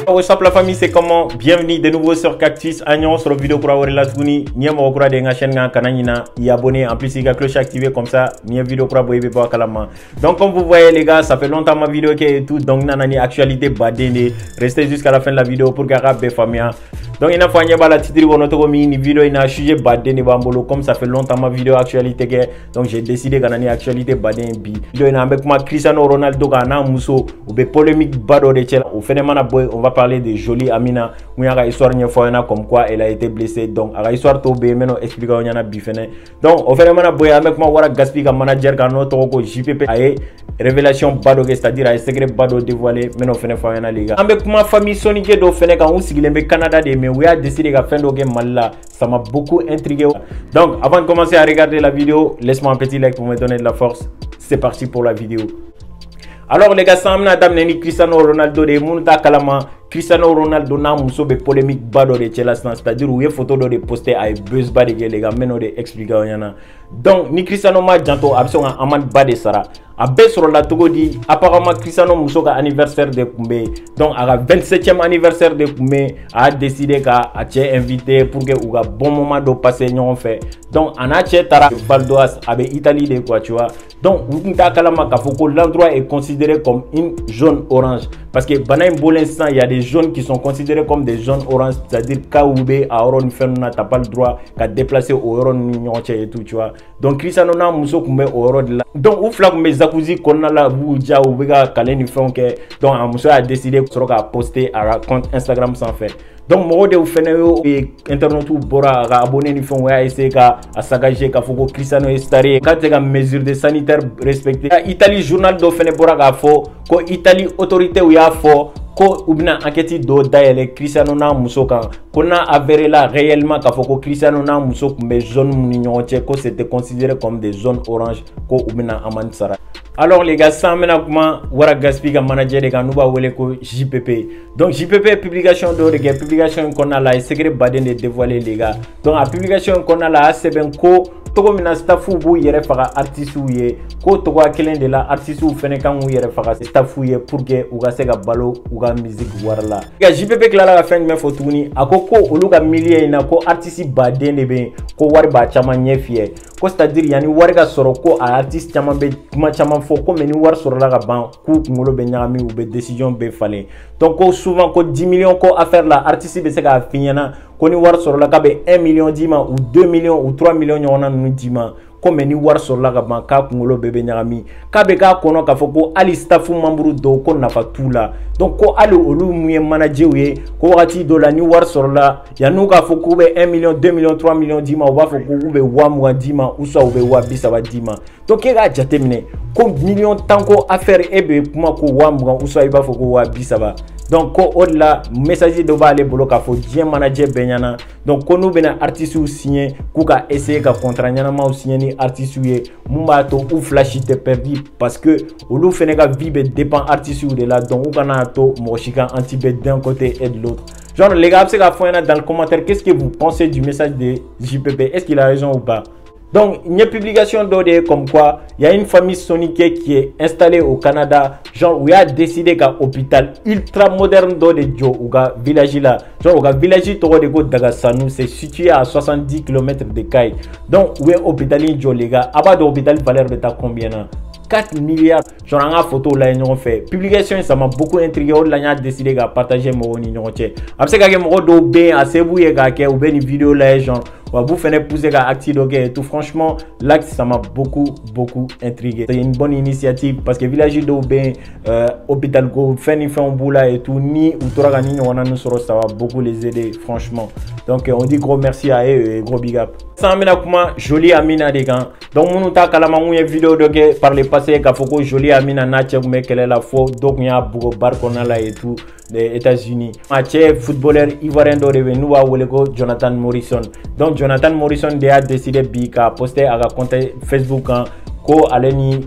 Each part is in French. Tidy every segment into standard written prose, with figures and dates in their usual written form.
What's up la famille, c'est comment? Bienvenue de nouveau sur Cactus Agnon sur la vidéo pour avoir la tournie. Ni mo kura de nga chaîne nga kananina y abonner en plus il y a cloche activée comme ça ni vidéo pour boyer ba kalama. Donc comme vous voyez les gars, ça fait longtemps ma vidéo qui est tout donc nanani actualité badene. Restez jusqu'à la fin de la vidéo pour garder famille. Donc il a fallu la titre pour notre mini vidéo il a sujet badene bambolo comme ça fait longtemps ma vidéo actualité que donc j'ai décidé kanani actualité badene bi. Vidéo ina avec moi Cristiano Ronaldo kana muso ou be polémique bado de chela. Au phénomène boy on va parler de Jolie Amina où il y a une histoire comme quoi elle a été blessée donc il y a une histoire tombée maintenant expliquer on y a bifene donc au fait boy avec moi wara gaspika manager kan notre JPP a révélation bado c'est-à-dire a secret bado dévoilé maintenant fene fa yana les gars avec ma famille sonique do fene kan usigilembe Canada de mais we a décidé ga fin do game malla ça m'a beaucoup intrigué donc avant de commencer à regarder la vidéo laisse-moi un petit like pour me donner de la force. C'est parti pour la vidéo. Alors les gars, ça m'a amené Cristiano Ronaldo de Munta Kalama. Cristiano Ronaldo na muso be polémique bado de Chelsea, c'est-à-dire où il y a photo de poster à buzz bad les gars, mais non de expliquer yana. Donc ni Cristiano ma janto abson amad bade sara. A be sur la Togo dit apparemment Cristiano muso ka anniversaire de Koumbe. Donc à 27e anniversaire de Koumbe a décidé qu'a invité pour que ouga bon moment de passer nyon fait. Donc en a tara Valdoas avec Italie de quoi tu vois. Donc Munta Kalama ka foko l'endroit est considéré comme une zone orange parce que banaim pour l'instant il y a des zones qui sont considérées comme des zones oranges, c'est-à-dire Kaoubé à Oron Fenuna t'as pas le droit qu'à déplacer au Oron Nyonche et tout tu vois. Donc Cristiano na muso kumbe au Oron là. Donc ou flag mes Zakuzi konna la buja ou bega kaleni fonke. Donc un muso a décidé sur ka poster à compte Instagram sans faire. Donc moi de feneo et internet ou bora abonné ni fon wa essayer ka asagager ka foko Cristiano estare quand les mesures de sanitaire respectées. Italie journal do fene bora ka fo ko Italie autorité ou ya fo ko ubina enquête do daele Cristiano na muso kan kona avéré là réellement ka foko Cristiano na muso kumbe zone munionche ko c'était considéré comme des zones oranges ko ubina aman sara. Alors les gars, ça mène comment wara gaspika manager de Kanouba wele ko JPP. Donc JPP publication de les publication qu'on a là secret baden de dévoiler les gars. Donc la publication qu'on a là c'est ben ko togo mina staffu bu yere faga artiste ye ko togo kelen de la artiste fene kan u yere faga staffu ye pour que uga se ga balo uga musique warla. Ga JPP kala la fin me fotuni akoko oluga millier na ko artiste baden de be ko war ba chama nyefie. Ko c'est-à-dire yani war ga soro ko artiste chama be kuma chama fo ko meni war soro la ga ban ku ngolo be nyami ou be décision be fallait. Donc ko souvent ko 10 millions ko affaire la artiste be se ga finyana ko ni war soro la ka be 1 million dima ou 2 millions ou 3 millions nyona nu dima comme ni war soro la ga ban ka ngolo bebe nyami ka be ka kono ka fo ko ali staffu membre do ko na fa tout là. Donc ko ali olu muye manager we ko wakati do la ni war soro la ya nu ka fo ko be 1 million 2 millions 3 millions dima ou ba fo ko be wa mwa dima ou so be wa bisa ba dima. Donc ke ga jatemine ko million tanko affaire ebe kuma ko wa mwa ou so ba fo ko wa bisa ba. Donc ko au-delà message de ba le bolo ka fo dien manager benyana. Donc ko nou bena artiste ou signé ko ka essayer ka contrat nyana ma ou signé ni artiste ou mumba to ou flash te perdu parce que olu fene ka vie dépend artiste ou de là donc ou kana to mochika anti d'un côté et de l'autre. Genre les gars, c'est la fin dans le commentaire, qu'est-ce que vous pensez du message de JPP? Est-ce qu'il a raison ou pas? Donc, il y a une publication d'ordre comme quoi il y a une famille sonique qui est installée au Canada, genre où il a décidé qu'un hôpital ultra moderne d'ordre ou un village là, genre un village de Dagassanou, c'est situé à 70 km de Kai. Donc, où est hôpital les gars, à bas de l'hôpital valeur de ta combien? 4 milliards. Genre en photo là ils ont fait. Publication ça m'a beaucoup intrigué. On a décidé de partager mon union. Après que mon do bien assez bouillé que ou bien une vidéo là genre vous faites pousser à active et tout. Franchement là ça m'a beaucoup intrigué. C'est une bonne initiative parce que village do bien hôpital go fait un boulot et tout ni ou toi gagner on a nous ça va beaucoup les aider franchement. Donc on dit gros merci à eux et gros big up. Ça amène comment Jolie Amina des gars. Donc mon ta kalama une vidéo de par le passé qu'a foko Jolie Amina na tche mais qu'elle est la faux donc il y a beaucoup barcona là et tout des États-Unis. Match footballeur ivoirien de revenu à Wolego Jonathan Morrison. Donc Jonathan Morrison a décidé de poster à compte Facebook ko aleni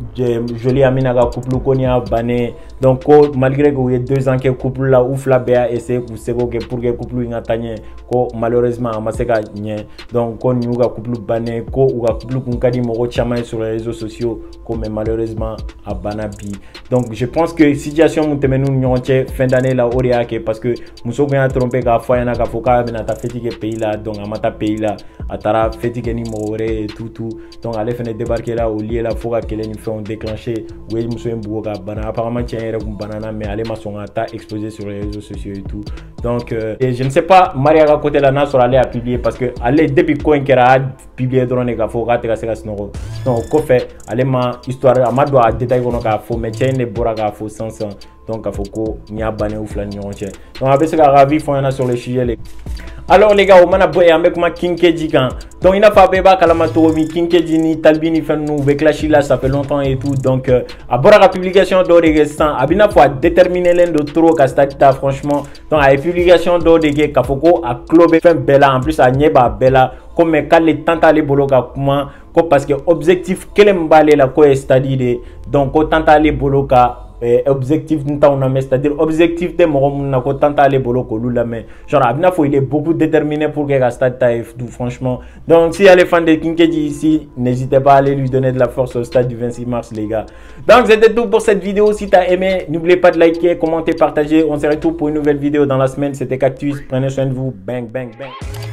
joli amina ga couple ko ni a bané donc ko malgré que y 2 ans que couple là ou fla ba essayer pour se que pour que couple nga tanye ko malheureusement amaseka nye donc ko ni ga couple bané ko ou ga couple kun kadi mo chama sur les réseaux sociaux ko mais malheureusement a banabi donc je pense que situation mutemenu nyonche fin d'année là oriake parce que muso bien trompé ka fois yana ka foka bena ta fatigue pays là donc amata pays là atara fatigue ni more et tout donc allez faire débarquer là au lieu la foka qu'elle ni fait on déclencher oui muso mbugo ka bana apparemment tiens era banana mais allez mason ata exposé sur les réseaux sociaux et tout donc et je ne sais pas Maria à côté là na sur aller à publier parce que allez depuis coin kera publier drone ka foka te ka se ka snogo donc ko fait allez ma histoire amado a détail kono ka fo mais tiens ne bora ka fo sans donc il faut que n'y a bané ou flan nyonche donc avec ce ravi font yana sur le sujet alors les gars on m'a boy avec ma kinkeji kan donc il n'a pas beba kalama to mi kinkeji ni talbini fan nou be clashi là ça fait longtemps et tout donc à bora la publication do de restant abina faut déterminer l'un de trop ka statita franchement donc à publication do de ka foko a club fin bella en plus à nyeba bella comme quand les tanta les boloka comment parce que objectif kelem balé la ko c'est-à-dire donc tanta les boloka objectif c'est-à-dire objectif de mon ko tanta aller bolo ko lula mais genre abina faut il est beaucoup déterminé pour que la stade taif tout franchement donc si les fans de Kinkeji ici n'hésitez pas à aller lui donner de la force au stade du 26 mars les gars donc c'était tout pour cette vidéo si tu as aimé n'oubliez pas de liker commenter partager on se retrouve pour une nouvelle vidéo dans la semaine c'était Cactus prenez soin de vous bang bang bang.